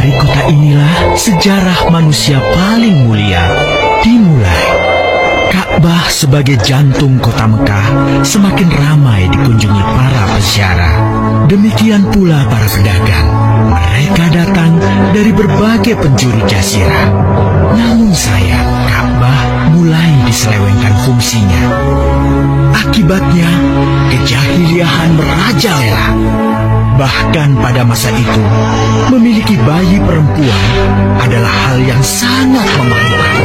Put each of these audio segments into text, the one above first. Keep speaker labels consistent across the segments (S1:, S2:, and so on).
S1: Dari kota inilah sejarah manusia paling mulia dimulai. Ka'bah sebagai jantung kota Mekah semakin ramai dikunjungi para peziarah. Demikian pula para pedagang. Mereka datang dari berbagai penjuru jazirah. Namun sayang, Ka'bah mulai diselewengkan fungsinya. Akibatnya, kejahiliahan merajalela. Bahkan pada masa itu, memiliki bayi perempuan adalah hal yang sangat memalukan.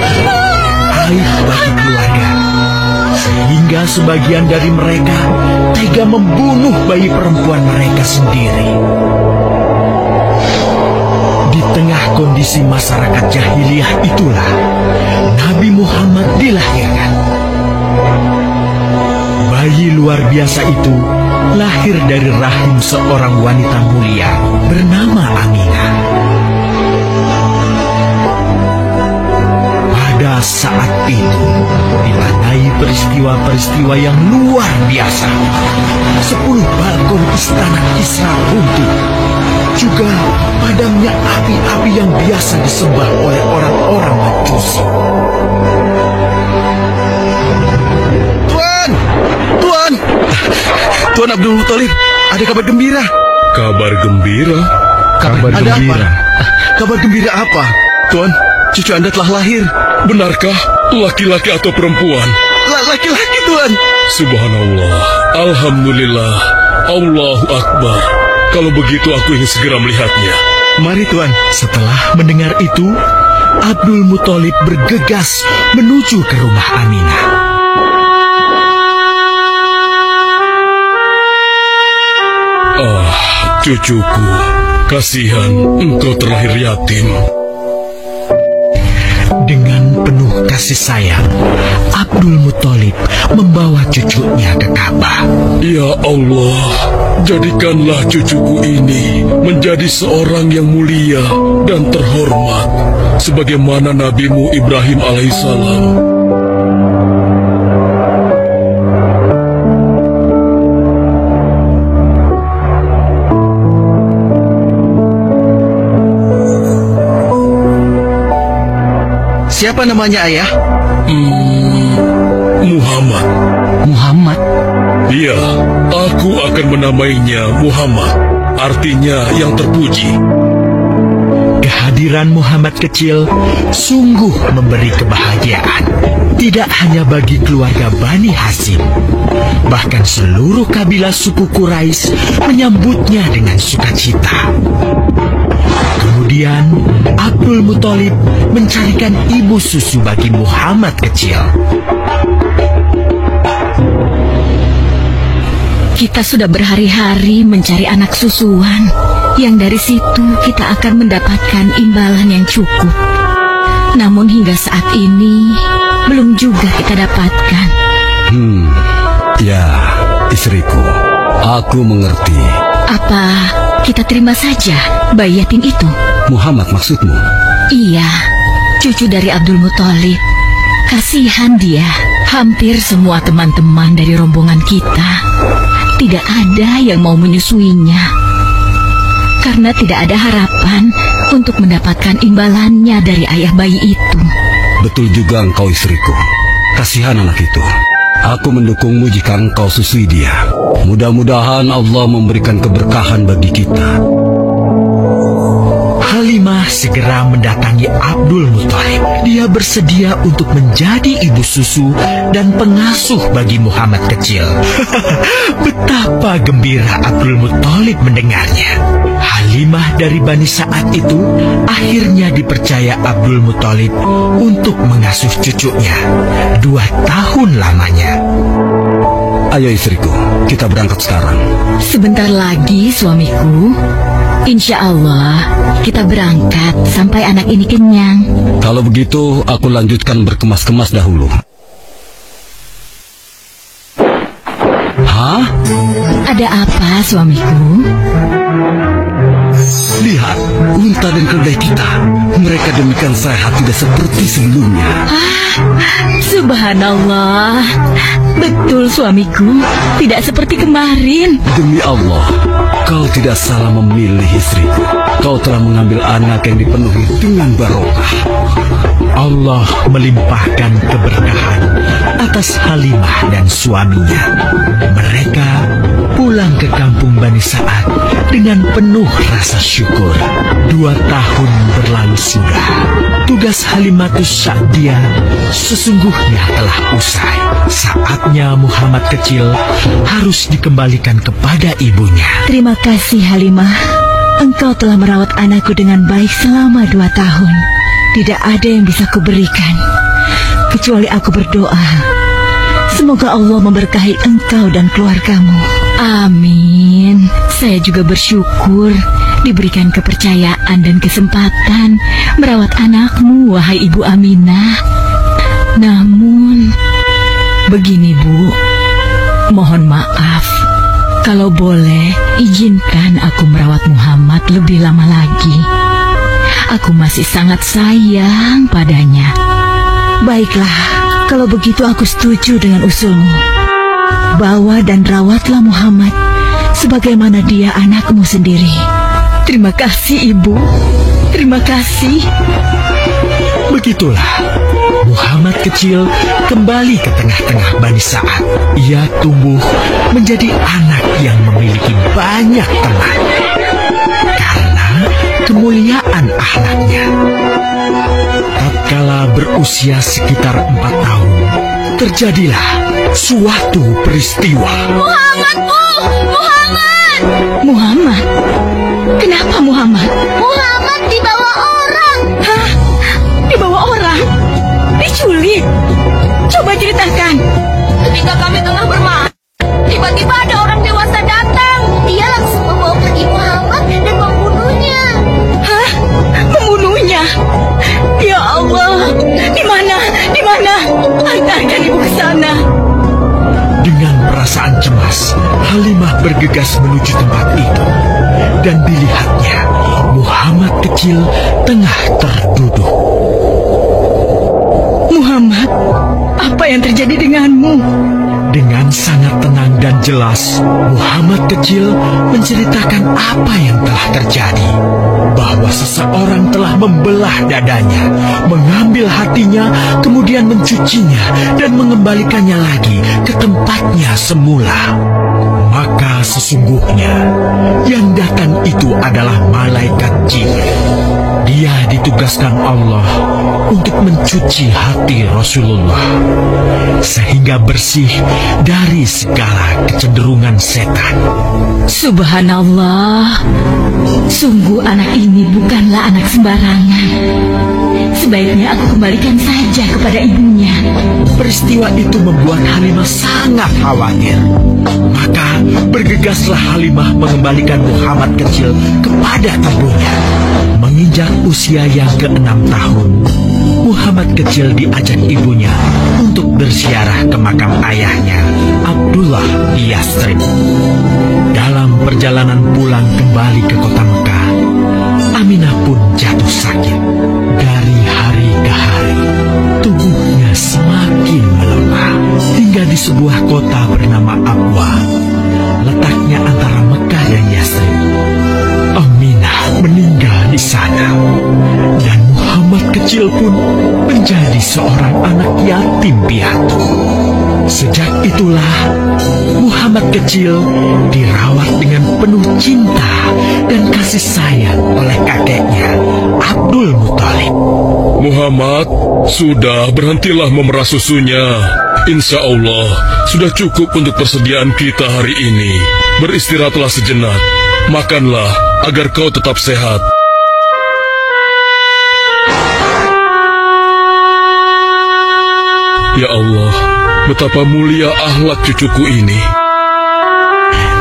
S1: Aib bagi keluarga. Sehingga sebagian dari mereka tega membunuh bayi perempuan mereka sendiri. Di tengah kondisi masyarakat jahiliyah itulah Nabi Muhammad dilahirkan. Bayi luar biasa itu lahir dari rahim seorang wanita mulia bernama Aminah. Pada saat itu diwarnai peristiwa-peristiwa yang luar biasa. 10 balkon istana Kisra runtuh. Juga padamnya api-api yang biasa disembah oleh orang-orang Majusi.
S2: Tuan Abdul Muthalib, ada kabar gembira.
S3: Kabar gembira?
S2: Kabar gembira? Kabar gembira apa? Tuan, cucu Anda telah lahir.
S3: Benarkah? Laki-laki atau perempuan?
S2: Laki-laki, Tuan.
S3: Subhanallah, Alhamdulillah, Allahu Akbar. Kalau begitu aku ingin segera melihatnya.
S2: Mari, Tuan.
S1: Setelah mendengar itu, Abdul Muthalib bergegas menuju ke rumah Aminah.
S3: Ah, cucuku, kasihan engkau terlahir yatim.
S1: Dengan penuh kasih sayang, Abdul Muthalib membawa cucunya ke Ka'bah.
S3: Ya Allah, jadikanlah cucuku ini menjadi seorang yang mulia dan terhormat, sebagaimana Nabimu Ibrahim alaihissalam.
S2: Siapa namanya, Ayah?
S3: Muhammad.
S1: Muhammad?
S3: Iya, aku akan menamainya Muhammad. Artinya yang terpuji.
S1: Kehadiran Muhammad kecil sungguh memberi kebahagiaan. Tidak hanya bagi keluarga Bani Hashim, bahkan seluruh kabilah suku Quraisy menyambutnya dengan sukacita. Kemudian Abdul Muthalib mencarikan ibu susu bagi Muhammad kecil.
S4: Kita sudah berhari-hari mencari anak susuan, yang dari situ kita akan mendapatkan imbalan yang cukup. Namun hingga saat ini belum juga kita dapatkan.
S5: Ya, istriku, aku mengerti.
S4: Apa kita terima saja bayi yatim itu?
S5: Muhammad maksudmu?
S4: Iya, cucu dari Abdul Muthalib. Kasihan dia. Hampir semua teman-teman dari rombongan kita tidak ada yang mau menyusuinya, karena tidak ada harapan untuk mendapatkan imbalannya dari ayah bayi itu.
S5: Betul juga engkau, istriku. Kasihan anak itu. Aku mendukungmu jika engkau susui dia. Mudah-mudahan Allah memberikan keberkahan bagi kita.
S1: Halimah segera mendatangi Abdul Muthalib. Dia bersedia untuk menjadi ibu susu dan pengasuh bagi Muhammad kecil. Betapa gembira Abdul Muthalib mendengarnya. Halimah dari Bani Sa'ad itu akhirnya dipercaya Abdul Muthalib untuk mengasuh cucunya 2 tahun lamanya.
S5: Ayo istriku, kita berangkat sekarang.
S4: Sebentar lagi suamiku. Insya Allah kita berangkat sampai anak ini kenyang.
S5: Kalau begitu aku lanjutkan berkemas-kemas dahulu.
S4: Hah? Ada apa suamiku?
S5: Lihat, unta dan keledai kita. Mereka demikian sehat, tidak seperti sebelumnya.
S4: Subhanallah. Betul suamiku, tidak seperti kemarin.
S5: Demi Allah, kau tidak salah memilih istriku. Kau telah mengambil anak yang dipenuhi dengan barokah.
S1: Allah melimpahkan keberkahan atas Halimah dan suaminya. Mereka pulang ke kampung Bani Sa'ad dengan penuh rasa syukur. 2 tahun berlalu sudah. Tugas Halimatus Sa'diyah sesungguhnya telah usai. Saatnya Muhammad kecil harus dikembalikan kepada ibunya.
S4: Terima kasih Halimah. Engkau telah merawat anakku dengan baik selama 2 tahun. Tidak ada yang bisa kuberikan kecuali aku berdoa. Semoga Allah memberkahi engkau dan keluargamu. Amin. Saya juga bersyukur diberikan kepercayaan dan kesempatan merawat anakmu, wahai Ibu Aminah. Namun, begini Bu, mohon maaf. Kalau boleh, izinkan aku merawat Muhammad lebih lama lagi. Aku masih sangat sayang padanya. Baiklah, kalau begitu aku setuju dengan usulmu. Bawa dan rawatlah Muhammad sebagaimana dia anakmu sendiri. Terima kasih Ibu. Terima kasih.
S1: Begitulah Muhammad kecil kembali ke tengah-tengah Bani Sa'ad. Ia tumbuh menjadi anak yang memiliki banyak teman karena kemuliaan akhlaknya. Tatkala berusia sekitar 4 tahun, terjadilah suatu peristiwa.
S4: Muhammad, Bu! Muhammad! Muhammad? Kenapa Muhammad? Muhammad dibawa orang. Hah? Dibawa orang? Diculik? Coba ceritakan.
S6: Ketika kami tengah bermain, tiba-tiba ada orang dewasa datang. Dia langsung membawa pergi Muhammad dan membunuhnya.
S4: Hah? Membunuhnya? Ya Allah, di mana? Di mana? Antarkan ibu ke sana.
S1: Dengan perasaan cemas, Halimah bergegas menuju tempat itu. Dan dilihatnya, Muhammad kecil tengah terduduk.
S4: Muhammad, apa yang terjadi denganmu?
S1: Dengan sangat tenang dan jelas, Muhammad kecil menceritakan apa yang telah terjadi. Bahwa seseorang telah membelah dadanya, mengambil hatinya, kemudian mencucinya dan mengembalikannya lagi ke tempatnya semula. Maka sesungguhnya yang datang itu adalah malaikat Jibril. Dia ditugaskan Allah untuk mencuci hati Rasulullah sehingga bersih dari segala kecenderungan setan.
S4: Subhanallah, sungguh anak ini bukanlah anak sembarangan. Sebaiknya aku kembalikan saja kepada ibunya.
S1: Peristiwa itu membuat Halimah sangat khawatir. Maka bergegaslah Halimah mengembalikan Muhammad kecil kepada ibunya. Menginjak usia yang ke-6 tahun, Muhammad kecil diajak ibunya untuk berziarah ke makam ayahnya, Abdullah di Yathrib. Dalam perjalanan pulang kembali ke kota Mekah, Aminah pun jatuh sakit. Dari hari ke hari, tubuhnya semakin melemah hingga di sebuah kota bernama Abwa, letaknya antara Mekah dan Yathrib. Aminah meninggal di sana, dan Muhammad kecil pun menjadi seorang anak yatim piatu. Sejak itulah Muhammad kecil dirawat dengan penuh cinta dan kasih sayang oleh kakeknya, Abdul Muthalib.
S3: Muhammad, sudah berhentilah memerah susunya. Insya Allah, sudah cukup untuk persediaan kita hari ini. Beristirahatlah sejenak. Makanlah agar kau tetap sehat. Ya Allah, betapa mulia akhlak cucuku ini.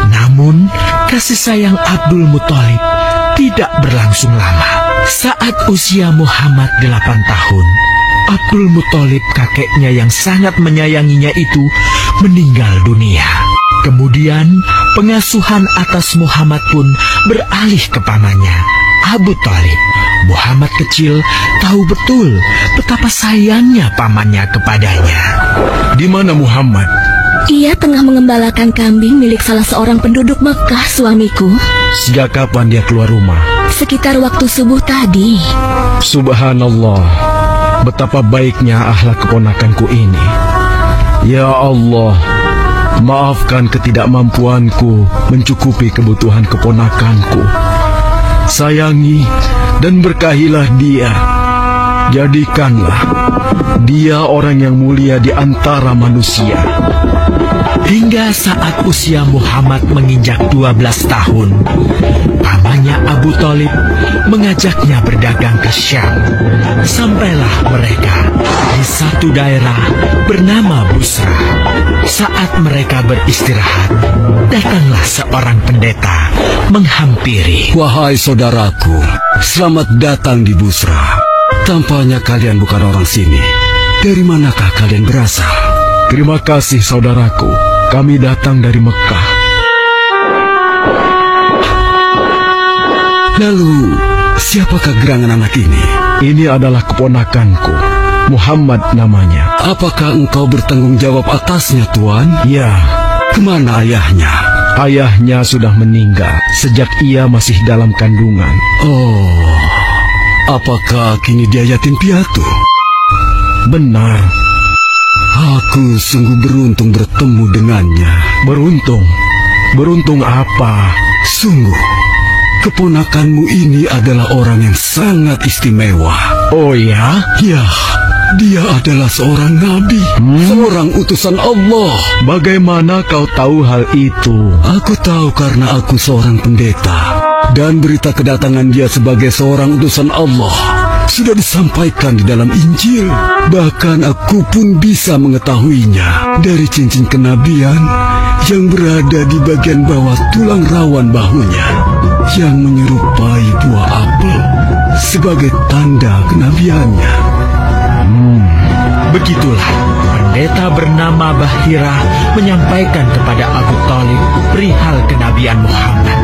S1: Namun, kasih sayang Abdul Muthalib tidak berlangsung lama. Saat usia Muhammad 8 tahun, Abdul Muthalib, kakeknya yang sangat menyayanginya itu, meninggal dunia. Kemudian, pengasuhan atas Muhammad pun beralih ke pamannya, Abu Thalib, Muhammad kecil tahu betul betapa sayangnya pamannya kepadanya.
S2: Di mana Muhammad?
S4: Ia tengah mengembalakan kambing milik salah seorang penduduk Mekah, suamiku.
S2: Sejak kapan dia keluar rumah?
S4: Sekitar waktu subuh tadi.
S2: Subhanallah, betapa baiknya akhlak keponakanku ini. Ya Allah, maafkan ketidakmampuanku mencukupi kebutuhan keponakanku. Sayangi dan berkahilah dia. Jadikanlah dia orang yang mulia di antara manusia.
S1: Hingga saat usia Muhammad menginjak 12 tahun, pamannya Abu Thalib mengajaknya berdagang ke Syam. Sampailah mereka di satu daerah bernama Busra. Saat mereka beristirahat, datanglah seorang pendeta menghampiri.
S5: Wahai saudaraku, selamat datang di Busra. Tampaknya kalian bukan orang sini. Dari manakah kalian berasal?
S2: Terima kasih saudaraku, kami datang dari Mekah.
S5: Lalu, siapakah gerangan anak ini?
S2: Ini adalah keponakanku, Muhammad namanya.
S5: Apakah engkau bertanggung jawab atasnya, Tuan?
S2: Ya,
S5: Kemana ayahnya?
S2: ayahnya sudah meninggal sejak ia masih dalam kandungan.
S5: Oh, apakah kini dia yatim piatu?
S2: Benar,
S5: Aku sungguh beruntung bertemu dengannya.
S2: beruntung. Beruntung apa?
S5: Sungguh, keponakanmu ini adalah orang yang sangat istimewa.
S2: Oh ya?
S5: Ya, dia adalah seorang nabi, seorang utusan Allah.
S2: Bagaimana kau tahu hal itu?
S5: Aku tahu karena aku seorang pendeta, dan berita kedatangan dia sebagai seorang utusan Allah sudah disampaikan di dalam Injil. Bahkan aku pun bisa mengetahuinya dari cincin kenabian yang berada di bagian bawah tulang rawan bahunya, yang menyerupai buah apel sebagai tanda kenabiannya.
S1: Begitulah pendeta bernama Bahira menyampaikan kepada Abu Thalib perihal kenabian Muhammad.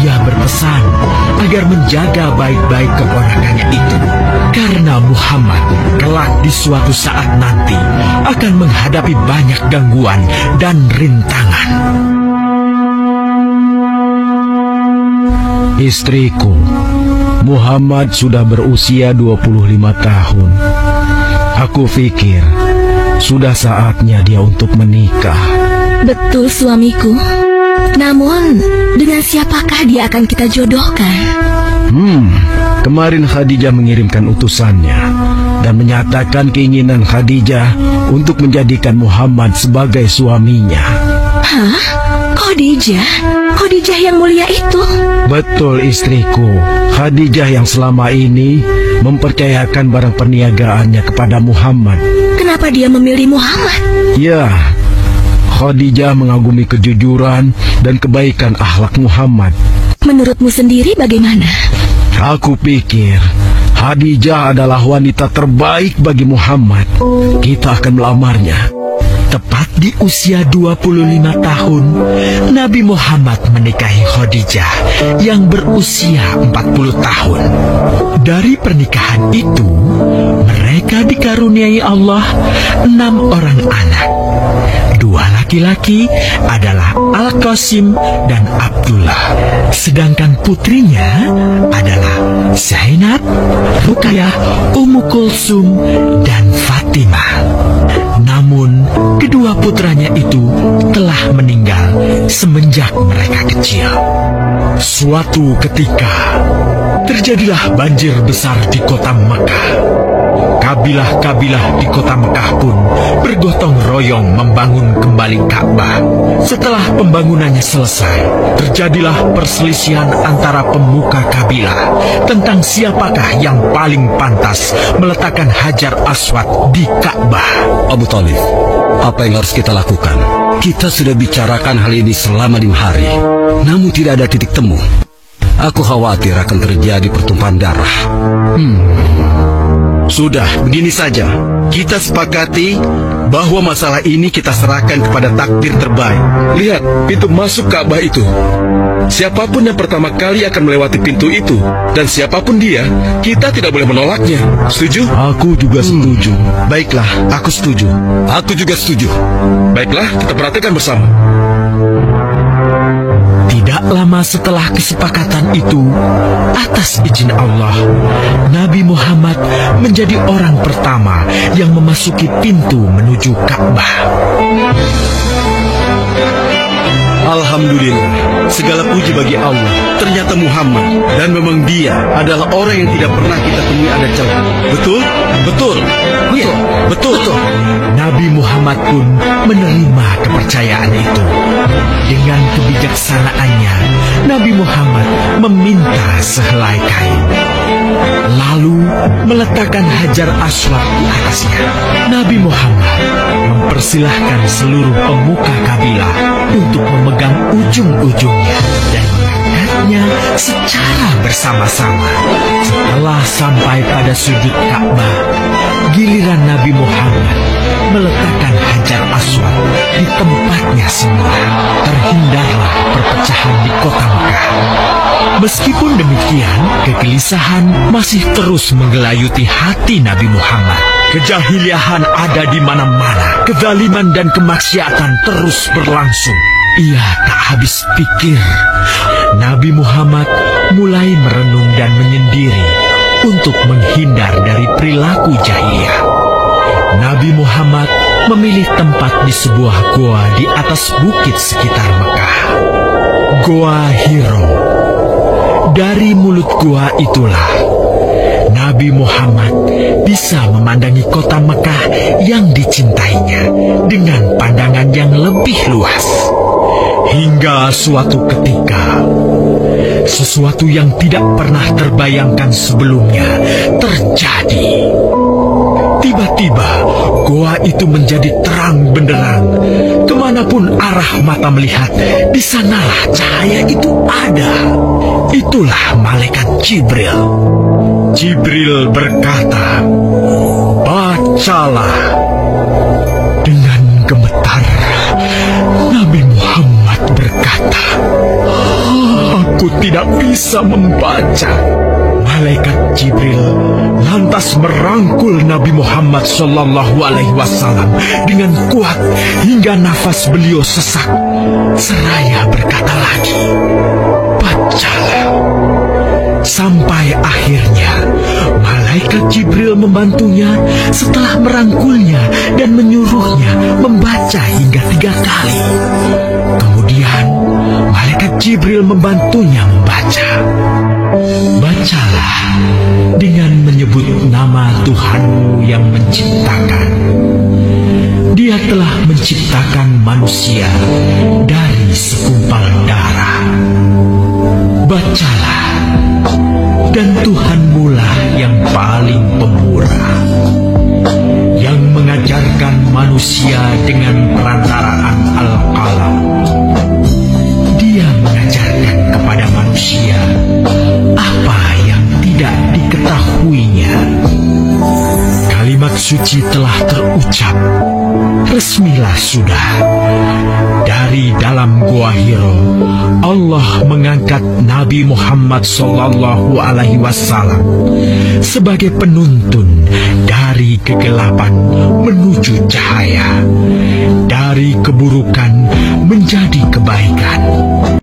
S1: Ia berpesan agar menjaga baik-baik keponakannya itu, karena Muhammad kelak di suatu saat nanti akan menghadapi banyak gangguan dan rintangan.
S2: Istriku, Muhammad sudah berusia 25 tahun. Aku pikir sudah saatnya dia untuk menikah.
S4: Betul, suamiku. Namun, dengan siapakah dia akan kita jodohkan?
S2: Kemarin Khadijah mengirimkan utusannya dan menyatakan keinginan Khadijah untuk menjadikan Muhammad sebagai suaminya.
S4: Hah? Khadijah? Khadijah yang mulia itu?
S2: Betul, istriku. Khadijah yang selama ini mempercayakan barang perniagaannya kepada Muhammad.
S4: Kenapa dia memilih Muhammad?
S2: Ya, Khadijah mengagumi kejujuran dan kebaikan akhlak Muhammad.
S4: Menurutmu sendiri bagaimana?
S2: Aku pikir Khadijah adalah wanita terbaik bagi Muhammad. Kita akan melamarnya.
S1: Tepat di usia 25 tahun, Nabi Muhammad menikahi Khadijah yang berusia 40 tahun. Dari pernikahan itu, mereka dikaruniai Allah 6 orang anak. 2 laki-laki adalah Al-Qasim dan Abdullah, sedangkan putrinya adalah Zainab, Ruqayyah, Ummu Kulsum, dan Fatimah. Namun, kedua putranya itu telah meninggal semenjak mereka kecil. Suatu ketika, terjadilah banjir besar di kota Mekah. Kabilah-kabilah di kota Mekah pun bergotong royong membangun kembali Ka'bah. Setelah pembangunannya selesai, terjadilah perselisihan antara pemuka kabilah tentang siapakah yang paling pantas meletakkan Hajar Aswad di Ka'bah.
S5: Abu Thalib, apa yang harus kita lakukan? Kita sudah bicarakan hal ini selama 5 hari, namun tidak ada titik temu. Aku khawatir akan terjadi pertumpahan darah.
S2: Sudah, begini saja. Kita sepakati bahwa masalah ini kita serahkan kepada takdir terbaik.
S3: Lihat, pintu masuk Ka'bah itu. Siapapun yang pertama kali akan melewati pintu itu, dan siapapun dia, kita tidak boleh menolaknya. Setuju?
S2: Aku juga setuju. Baiklah, aku setuju.
S5: Aku juga setuju.
S3: Baiklah, kita perhatikan bersama.
S1: Tidak lama setelah kesepakatan itu, atas izin Allah, Nabi Muhammad menjadi orang pertama yang memasuki pintu menuju Ka'bah.
S2: Alhamdulillah, segala puji bagi Allah. Ternyata Muhammad, dan memang dia adalah orang yang tidak pernah kita temui ada celah. Betul? Betul.
S1: Ya,
S2: Betul.
S1: Nabi Muhammad pun menerima kepercayaan itu. Dengan kebijaksanaannya, Nabi Muhammad meminta sehelai kain, lalu meletakkan Hajar Aswad di atasnya. Nabi Muhammad mempersilahkan seluruh pemuka kabilah untuk memegang ujung-ujungnya dan mengangkatnya secara bersama-sama. Setelah sampai pada sudut Ka'bah, giliran Nabi Muhammad meletakkan Hajar Aswad di tempatnya semula. Terhindarlah perpecahan di kota Mekah. Meskipun demikian, kegelisahan masih terus menggelayuti hati Nabi Muhammad. Kejahiliahan ada di mana-mana. Kezaliman dan kemaksiatan terus berlangsung. Ia tak habis pikir. Nabi Muhammad mulai merenung dan menyendiri untuk menghindar dari perilaku jahiliyah. Nabi Muhammad memilih tempat di sebuah goa di atas bukit sekitar Mekah. Goa Hiro. Dari mulut goa itulah Nabi Muhammad bisa memandangi kota Mekah yang dicintainya dengan pandangan yang lebih luas. Hingga suatu ketika, sesuatu yang tidak pernah terbayangkan sebelumnya terjadi. Tiba-tiba, goa itu menjadi terang benderang. Kemanapun arah mata melihat, di sanalah cahaya itu ada. Itulah malaikat Jibril. Jibril berkata, "Bacalah." Dengan gemetar, Nabi Muhammad berkata, "Aku tidak bisa membaca." Malaikat Jibril lantas merangkul Nabi Muhammad SAW dengan kuat hingga nafas beliau sesak. Seraya berkata lagi, "Bacalah." Sampai akhirnya malaikat Jibril membantunya setelah merangkulnya dan menyuruhnya membaca hingga 3 kali. Kemudian malaikat Jibril membantunya membaca. "Bacalah dengan menyebut nama Tuhanmu yang menciptakan. Dia telah menciptakan manusia dari segumpal darah. Bacalah, dan Tuhanmu lah yang paling pemurah, yang mengajarkan manusia dengan perantaraan Al-Qalam. Dia mengajarkan kepada manusia apa yang tidak diketahuinya." Kalimat suci telah terucap. Resmilah sudah. Dari dalam Goa Hiro, Allah mengangkat Nabi Muhammad SAW sebagai penuntun dari kegelapan menuju cahaya, dari keburukan menjadi kebaikan.